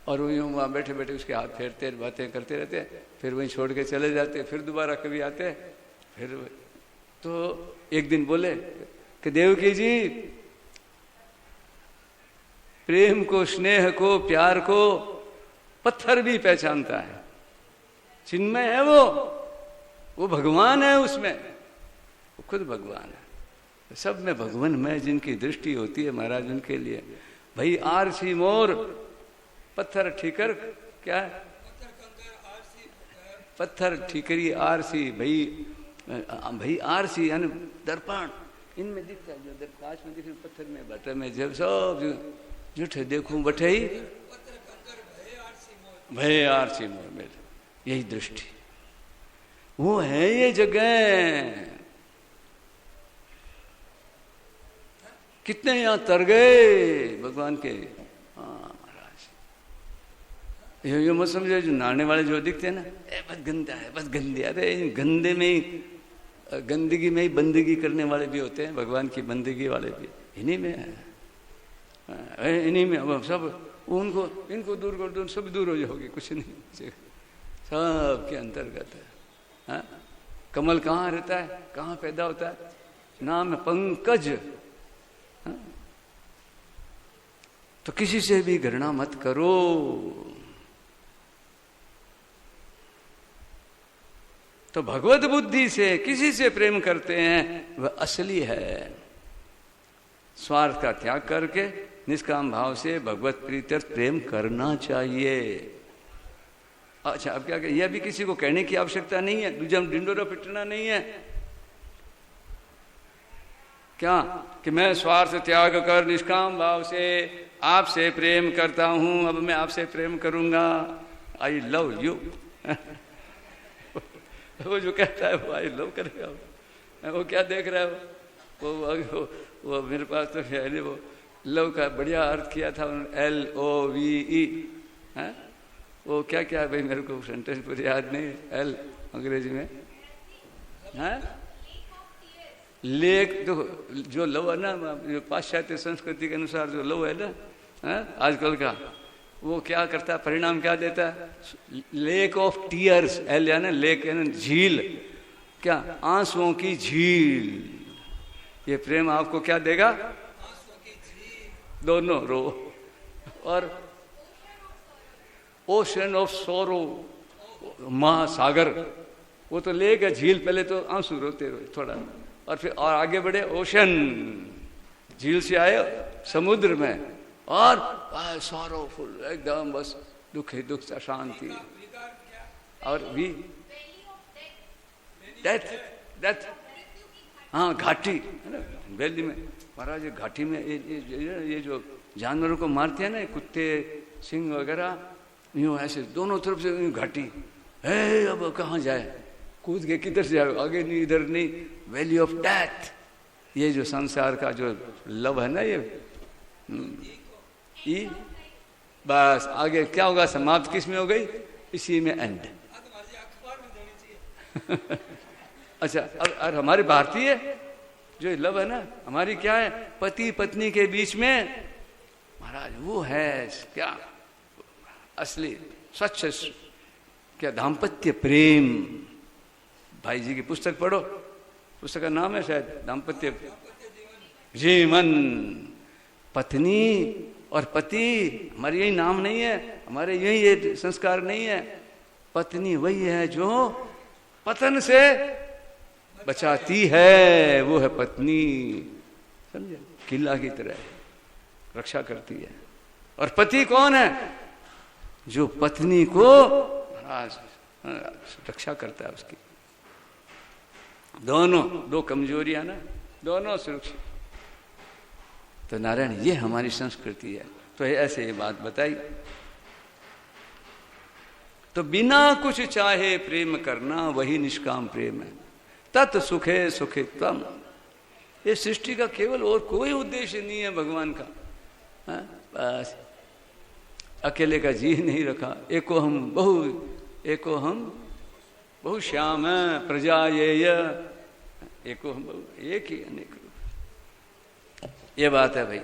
और वो यूँ वहाँ बैठे बैठे उसके हाथ फेरते बातें करते रहते, फिर वहीं छोड़ के चले जाते, फिर दोबारा कभी आते, फिर तो एक दिन बोले कि देवकी जी प्रेम को, स्नेह को, प्यार को पत्थर भी पहचानता है। चिन्मय है वो भगवान है, उसमें वो खुद भगवान है। सब में भगवान में जिनकी दृष्टि होती है महाराज, उनके लिए भाई आरसी मोर, पत्थर ठीकर, क्या है पत्थर ठीकरी आरसी, भाई आरसी यानी दर्पण, इनमें दिखता है, जो दरकाश में दिख पत्थर में बटे में जब सब झूठे देखूं बटे ही भय आरसी मोर में, यही दृष्टि वो है ये जगह। कितने यहां तर गए भगवान के। हाँ महाराज, ये मत समझो जो नहाने वाले जो दिखते हैं ना, बस गंदा है, बस गंदे, अरे गंदे में ही, गंदगी में ही बंदगी करने वाले भी होते हैं, भगवान की बंदगी वाले भी इन्हीं में है, इन्हीं में। अब सब उनको, इनको दूर कर दो, सब दूर हो जाओगे, कुछ नहीं, सब के अंतर्गत है। हाँ? कमल कहाँ रहता है, कहाँ पैदा होता है, नाम है पंकज। हाँ? तो किसी से भी घृणा मत करो। तो भगवत बुद्धि से किसी से प्रेम करते हैं वह असली है। स्वार्थ का त्याग करके निष्काम भाव से भगवत प्रीत्यर्थ प्रेम करना चाहिए। अच्छा, अब क्या, यह भी किसी को कहने की आवश्यकता नहीं है, दूसरा ढिंडोरा पिटना नहीं है क्या, कि मैं स्वार्थ त्याग कर निष्काम भाव से आपसे प्रेम करता हूं, अब मैं आपसे प्रेम करूंगा, आई लव यू। वो जो कहता है वो आई लव करेगा, वो क्या देख रहा है, वो मेरे पास तो पहले वो लव का बढ़िया अर्थ किया था LOVE है, वो क्या क्या भाई मेरे को सेंटेंस पर याद नहीं, एल अंग्रेजी में है लेक। तो जो लव है ना, जो पाश्चात्य संस्कृति के अनुसार जो लव है ना, है आजकल का, वो क्या करता है, परिणाम क्या देता है, लेक ऑफ टीयर्स, एल यानी लेक यानी झील, क्या आंसुओं की झील। ये प्रेम आपको क्या देगा, दोनों रो, और ओशन ऑफ सोरो, महासागर, वो तो लेक है, झील पहले तो आंसू रोते रोते थोड़ा, और फिर और आगे बढ़े ओशन, झील से आए समुद्र में, और सॉरोफुल एकदम बस दुख ही दुख शांति, और भी डेथ। हाँ घाटी है ना, वैली में महाराज, घाटी में ये जो जानवरों को मारते हैं ना, कुत्ते सिंह वगैरह, यूँ ऐसे दोनों तरफ से घाटी है, अब कहाँ जाए, कूद के किधर से जाए, आगे नहीं इधर नहीं, वैली ऑफ डेथ। ये जो संसार का जो लव है ना, ये बस आगे क्या होगा, समाप्त किस में हो गई, इसी में एंड। अच्छा, और हमारे भारतीय जो लव है ना हमारी, क्या है, पति पत्नी के बीच में महाराज वो है क्या असली सच, क्या दाम्पत्य प्रेम। भाई जी की पुस्तक पढ़ो, पुस्तक का नाम है शायद दाम्पत्य जीवन। पत्नी और पति हमारे यही नाम नहीं है, हमारे यही ये संस्कार नहीं है। पत्नी वही है जो पतन से बचाती है, वो है पत्नी, समझे, किला की तरह रक्षा करती है। और पति कौन है, जो पत्नी को रक्षा करता है उसकी। दोनों दो कमजोरियां ना, दोनों सुरक्षित। तो नारायण ये हमारी संस्कृति है। तो ऐसे ये बात बताई। तो बिना कुछ चाहे प्रेम करना वही निष्काम प्रेम है। तत् सुखे सुखित्वम। ये सृष्टि का केवल और कोई उद्देश्य नहीं है भगवान का। बस अकेले का जी नहीं रखा। एको हम बहु श्याम प्रजायेय, एको हम बहु, एक ही अनेक रूप। ये बात है भाई।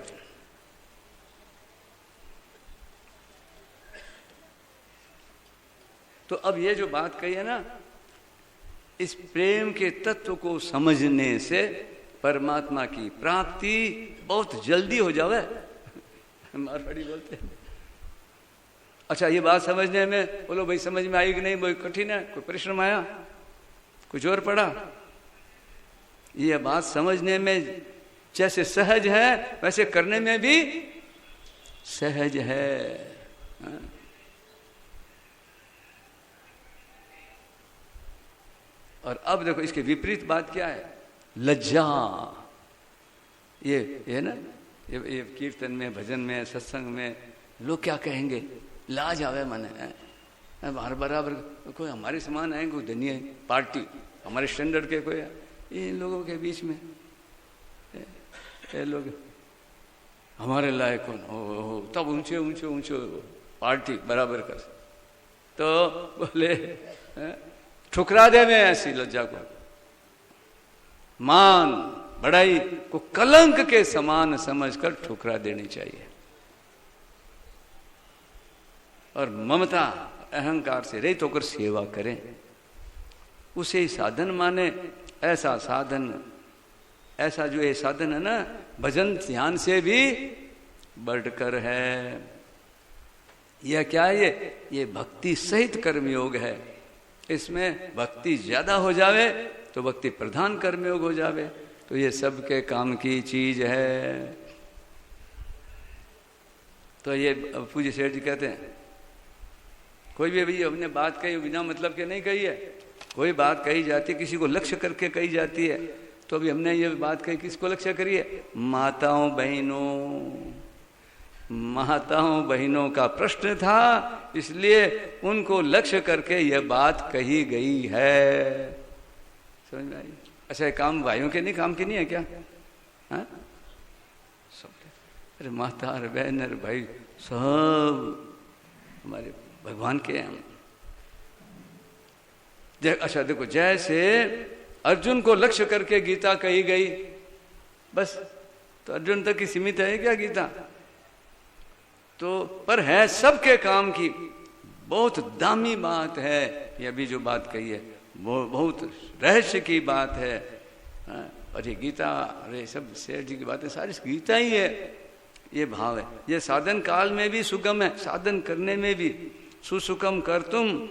तो अब ये जो बात कही है ना, इस प्रेम के तत्व को समझने से परमात्मा की प्राप्ति बहुत जल्दी हो जावे, मारवाड़ी बोलते हैं। अच्छा, ये बात समझने में बोलो भाई समझ में आई कि नहीं, बहुत कठिन है, कोई परिश्रम आया, कुछ और पड़ा? ये बात समझने में जैसे सहज है वैसे करने में भी सहज है। और अब देखो इसके विपरीत बात क्या है, लज्जा। ये ना, ये कीर्तन में, भजन में, सत्संग में लोग क्या कहेंगे, लाज आवे मने। बार बराबर कोई हमारे समान है, कोई धनी पार्टी हमारे स्टैंडर्ड के कोई है, इन लोगों के बीच में ये लोग हमारे लायक कौन हो, तब ऊंचे ऊंचे ऊंचे पार्टी बराबर कर। तो बोले ठुकरा दे में ऐसी लज्जा को, मान बड़ाई को कलंक के समान समझकर ठुकरा देनी चाहिए। और ममता अहंकार से रहित होकर सेवा करें, उसे ही साधन माने। ऐसा साधन, ऐसा जो ये साधन है ना, भजन ध्यान से भी बढ़कर है। यह क्या है, ये भक्ति सहित कर्मयोग है। इसमें भक्ति ज्यादा हो जावे तो भक्ति प्रधान कर्मयोग हो जावे, तो ये सबके काम की चीज है। तो ये पूज्य सेठ जी कहते हैं, कोई भी अभी हमने बात कही बिना मतलब के नहीं कही है, कोई बात कही जाती है किसी को लक्ष्य करके कही जाती है। तो अभी हमने ये बात कही किसको लक्ष्य करी है, माताओं बहनों, माताओं बहनों का प्रश्न था, इसलिए उनको लक्ष्य करके यह बात कही गई है। समझ में आई? अच्छा, काम भाइयों के नहीं, काम की नहीं है क्या? हाँ, अरे माता और बहन और भाई सब हमारे भगवान के हैं। अच्छा देखो, जैसे अर्जुन को लक्ष्य करके गीता कही गई, बस तो अर्जुन तक ही सीमित है क्या गीता? तो पर है सबके काम की, बहुत दामी बात है। ये अभी जो बात कही है बहुत रहस्य की बात है। और ये गीता, अरे सब शेर जी की बातें सारी गीता ही है। ये भाव है, ये साधन काल में भी सुगम है, साधन करने में भी सुसुकम कर तुम,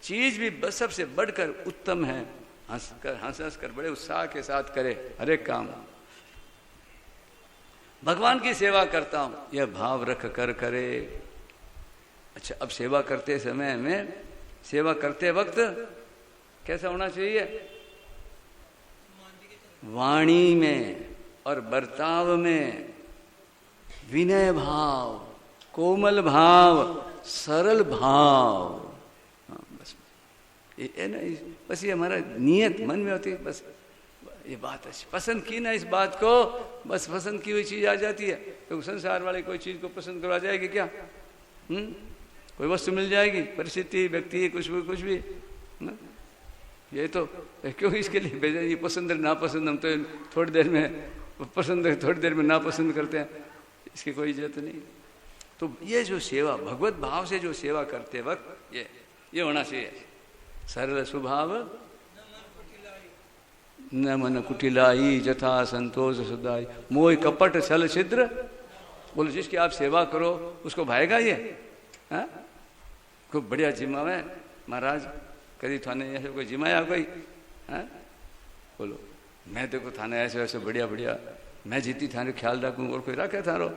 चीज भी बस सबसे बढ़कर उत्तम है। हंस कर बड़े उत्साह के साथ करे हर एक काम। भगवान की सेवा करता हूं, यह भाव रख कर करे। अच्छा, अब सेवा करते समय में, सेवा करते वक्त कैसा होना चाहिए? वाणी में और बर्ताव में विनय भाव, कोमल भाव, सरल भाव। हाँ, बस ये ना, बस ये हमारा नियत मन में होती है। बस ये बात अच्छी पसंद की ना, इस बात को बस पसंद की हुई चीज आ जाती है। तो संसार वाले कोई चीज को पसंद करवा जाएगी क्या? कोई वस्तु मिल जाएगी, परिस्थिति, व्यक्ति, कुछ भी ना? ये तो क्यों इसके लिए भेजा? ये पसंद है नापसंद, हम तो थोड़ी देर में पसंद है, थोड़ी देर में नापसंद करते हैं, इसकी कोई इज्जत नहीं। तो ये जो सेवा भगवत भाव से जो सेवा करते वक्त ये होना चाहिए, सरल स्वभाव, न मन कुटिलाई, जथा संतोष सुदाई, मोह कपट छल छिद्र। बोलो, जिसकी आप सेवा करो उसको भाएगा ये? हाँ, खूब बढ़िया जिम्मा है महाराज, कभी थाने ऐसे कोई जिमाया कोई? हाँ, बोलो, मैं देखो थाने ऐसे वैसे बढ़िया बढ़िया, मैं जीती थाने ख्याल रखूँ और कोई रखे थारो?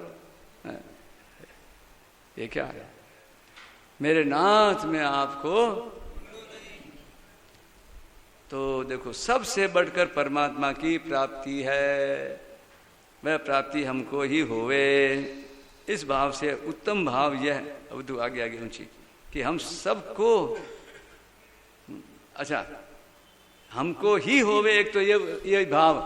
ये क्या है? मेरे नाथ में आपको, तो देखो सबसे बढ़कर परमात्मा की प्राप्ति है, वह प्राप्ति हमको ही होवे। इस भाव से उत्तम भाव यह, अब तो आगे आगे ऊंची, कि हम सबको, अच्छा हमको ही होवे, एक तो ये भाव,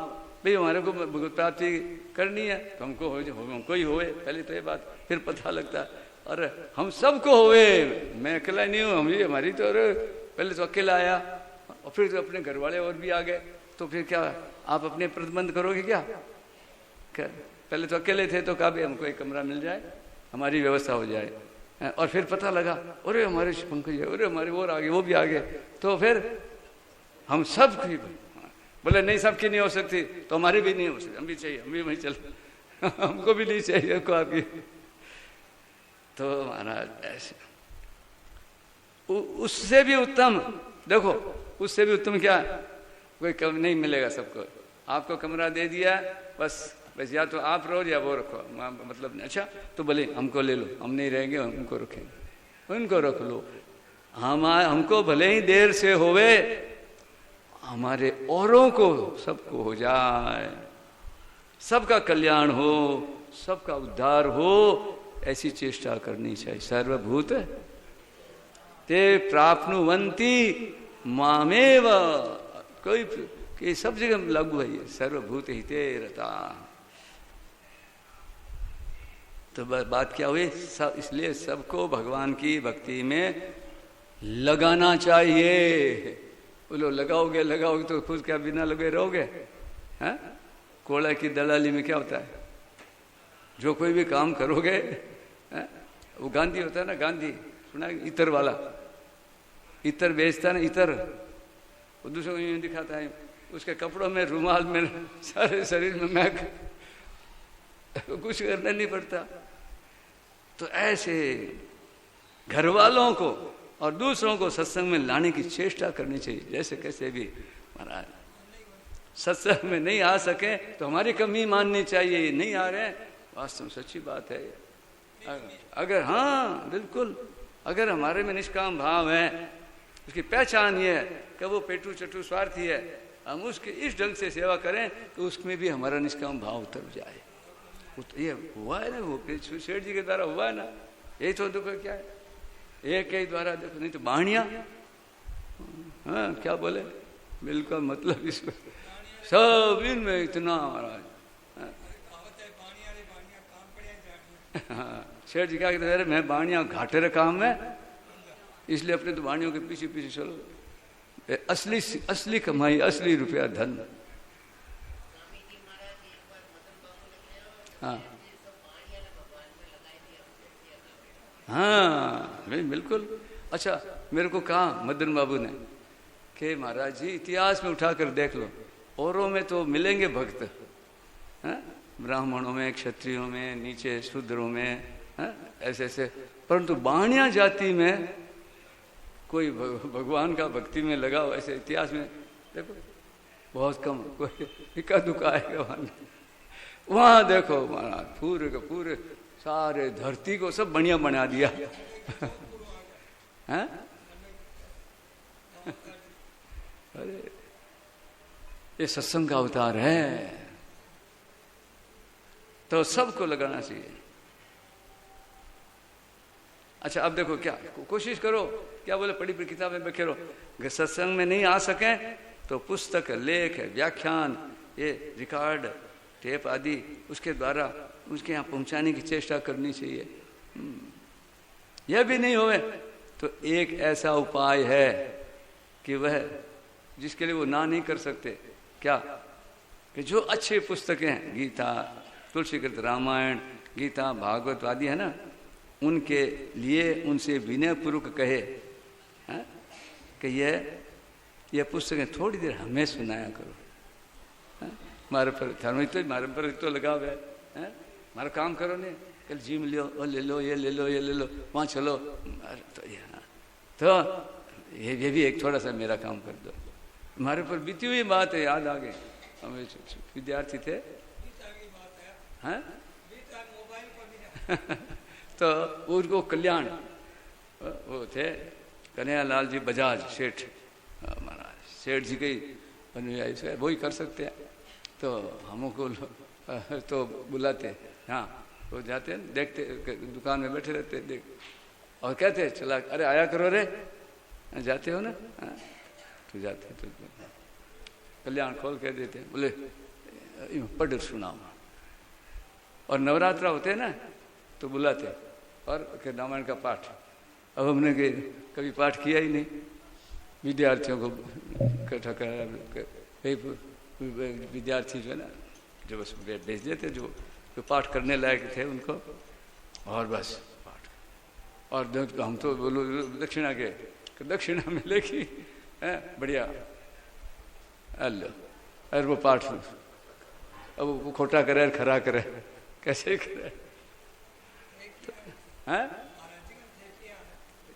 भाई हमारे को भगवत प्राप्ति करनी है तो हमको ही होवे, पहले तो ये बात, फिर पता लगता है अरे हम सबको होवे, मैं अकेला नहीं हूँ, हम ही हमारी तो, अरे पहले तो अकेला आया और फिर तो अपने घर वाले और भी आ गए, तो फिर क्या आप अपने प्रतिबंध करोगे क्या? पहले तो अकेले थे तो कहा भी हमको एक कमरा मिल जाए, हमारी व्यवस्था हो जाए, और फिर पता लगा अरे हमारे पंकज, अरे हमारे और आ गए, वो भी आ गए, तो फिर हम सब बोले नहीं सबकी नहीं हो सकती, तो हमारी भी नहीं हो सकती, हम भी चाहिए, हम भी वहीं चल हमको भी नहीं चाहिए को आपकी। तो महाराज ऐसे उससे भी उत्तम, देखो उससे भी उत्तम क्या, कोई कम नहीं मिलेगा सबको, आपको कमरा दे दिया बस या तो आप रहो या वो रखो, मतलब अच्छा तो बोले हमको ले लो, हम नहीं रहेंगे, उनको रखेंगे, उनको रख लो, हमको भले ही देर से होवे, हमारे औरों को सबको हो जाए, सबका कल्याण हो, सबका उद्धार हो, ऐसी चेष्टा करनी चाहिए। सर्वभूत ते प्राप्नुवन्ति मामेव, कोई कि सब जगह लागू है ये, सर्वभूत हिते रता। तो बात क्या हुई, सब इसलिए सबको भगवान की भक्ति में लगाना चाहिए। बोलो लगाओगे लगाओगे तो खुद क्या बिना लगे रहोगे? हैं? कोड़ा की दलाली में क्या होता है, जो कोई भी काम करोगे, वो गांधी होता है ना, गांधी सुना है, इतर वाला, इतर बेचता है ना, इतर, वो दूसरों को यूं दिखाता है, उसके कपड़ों में, रुमाल में, सारे शरीर में महक, कुछ करना नहीं पड़ता। तो ऐसे घर वालों को और दूसरों को सत्संग में लाने की चेष्टा करनी चाहिए, जैसे कैसे भी। महाराज सत्संग में नहीं आ सके तो हमारी कमी माननी चाहिए, नहीं आ रहे, वास्तव में सच्ची बात है। अगर हाँ बिल्कुल, अगर हमारे में निष्काम भाव है, उसकी पहचान ये है कि वो पेटू चटू स्वार्थी है, हम उसके इस ढंग से सेवा करें तो उसमें भी हमारा निष्काम भाव उतर जाए। ये हुआ है ना, वो सेठ जी के द्वारा हुआ है ना, यही तो दुख क्या है, एक के द्वारा देखो, नहीं तो बाणिया, हाँ क्या बोले, बिल्कुल मतलब इसको सब इनमें इतना महाराज, हाँ सेठ जी क्या कहते हैं, मैं बाणिया घाटे रे काम में, इसलिए अपने तो बाणियों के पीछे पीछे चलो, असली असली कमाई, असली रुपया धन। हाँ हाँ बिल्कुल। अच्छा मेरे को कहा मदन बाबू ने कि महाराज जी इतिहास में उठाकर देख लो, औरों में तो मिलेंगे भक्त, ब्राह्मणों में, क्षत्रियों में, नीचे शूद्रों में, ऐसे ऐसे, परंतु बाणिया जाति में कोई भगवान का भक्ति में लगा हो, ऐसे इतिहास में देखो बहुत कम, कोई इक्का दुक्का आएगा वहाँ देखो महाराज पूरे के पूरे सारे धरती को सब बढ़िया बना दिया हैं? अरे ये सत्संग का अवतार है, तो सबको लगाना चाहिए। अच्छा अब देखो क्या कोशिश करो, क्या बोले, पढ़ी पढ़ी किताबें में बैठे रहो, सत्संग में नहीं आ सके तो पुस्तक, लेख, व्याख्यान, ये रिकॉर्ड, टेप आदि उसके द्वारा उसके यहाँ पहुँचाने की चेष्टा करनी चाहिए। यह भी नहीं होवे तो एक ऐसा उपाय है कि वह जिसके लिए वो ना नहीं कर सकते, क्या कि जो अच्छे पुस्तकें हैं, गीता, तुलसीकृत रामायण, गीता, भागवत आदि है ना, उनके लिए उनसे विनयपूर्वक कहे कि यह पुस्तकें थोड़ी देर हमें सुनाया करो, हमारे पर हमारे पर तो लगाव है, हमारा काम करो नहीं, कल जिम लो, वो ले लो, ये ले लो, ये ले लो, वहाँ चलो, तो ये भी एक थोड़ा सा मेरा काम कर दो। हमारे पर बीती हुई बात है, याद आ गई, हम विद्यार्थी थे, हैं तो उनको कल्याण, वो थे कन्हैयालाल जी बजाज सेठ, महाराज सेठ जी के अनुयायी से वही कर सकते हैं, तो हमको तो बुलाते, हाँ वो जाते हैं, देखते दुकान में बैठे रहते देख, और कहते चला, अरे आया करो रे, जाते हो ना, तो जाते तो कल्याण खोल कह देते, बोले पढ़ सुनाओ, और नवरात्रा होते हैं ना तो बुलाते, और रामायण का पाठ, अब हमने कभी पाठ किया ही नहीं, विद्यार्थियों को इकट्ठा कराया, विद्यार्थी जो है ना जो बस भेज देते, जो पाठ करने लायक थे उनको, और बस पाठ, और हम तो बोलो दक्षिणा के, दक्षिणा मिलेगी, बढ़िया, अल्लो अरे वो पाठ अब वो खोटा करे खरा करे, कैसे करे? हैं?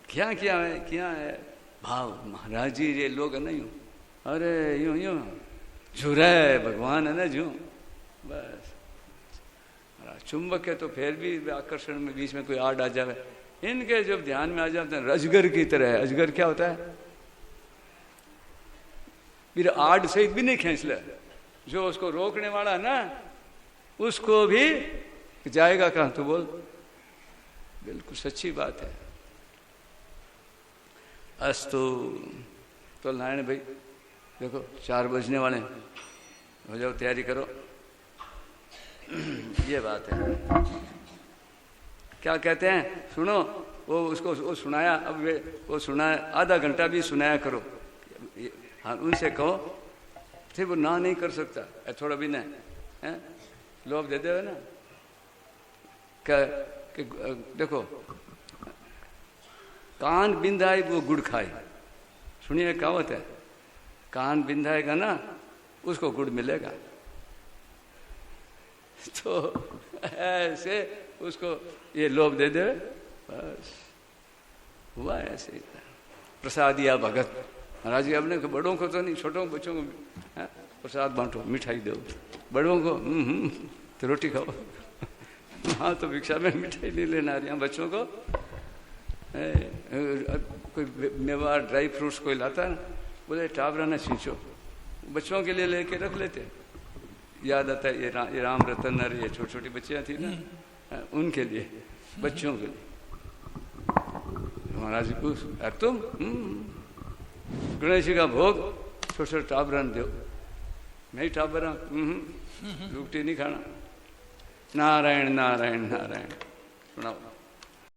क्या किया है, क्या है भाव? महाराज जी ये लोग है ना यूं, अरे यूं यूं झुरे भगवान है ना जू, बस चुंबक है तो फिर भी आकर्षण में बीच में कोई आड़ आ जाए, इनके जब ध्यान में आ जाते हैं अजगर की तरह है। अजगर क्या होता है? फिर आड़ सहित भी नहीं खींच ले, जो उसको रोकने वाला है ना उसको भी जाएगा कहां? तू बोल। बिल्कुल सच्ची बात है। अस्तु। तो नारायण भाई देखो 4 बजने वाले, हो जाओ तैयारी करो। ये बात है। क्या कहते हैं? सुनो, वो उसको वो सुनाया, अब वो सुनाया, आधा घंटा भी सुनाया करो। हाँ उनसे कहो, थे वो ना नहीं कर सकता, थोड़ा भी नहीं है, लोभ दे दे ना। क्या कि देखो, कान बिंदाई वो गुड़ खाए, सुनिए कहावत है, कान बिंदाएगा ना उसको गुड़ मिलेगा। तो ऐसे उसको ये लोभ दे दे, बस हुआ ऐसे ही। प्रसाद या भगत महाराज जी, अपने बड़ों को तो नहीं, छोटों बच्चों को प्रसाद बांटो, मिठाई दो, बड़ों को तो रोटी खाओ। हाँ तो भिक्षा में मिठाई नहीं लेना, यहाँ बच्चों को कोई मेवा ड्राई फ्रूट्स कोई लाता है ना, बोले टाबरा ना छींचो, बच्चों के लिए लेके रख लेते। याद आता है ये राम रतन और ये छोटी छोटी बच्चियाँ थी ना, उनके लिए, बच्चों के लिए। महाराज जी पूछ, तुम गणेश जी का भोग छोटे छोटे टाबरा दो, नहीं टाबरा रोटी नहीं खाना। नारायण नारायण नारायण। सुनाओ।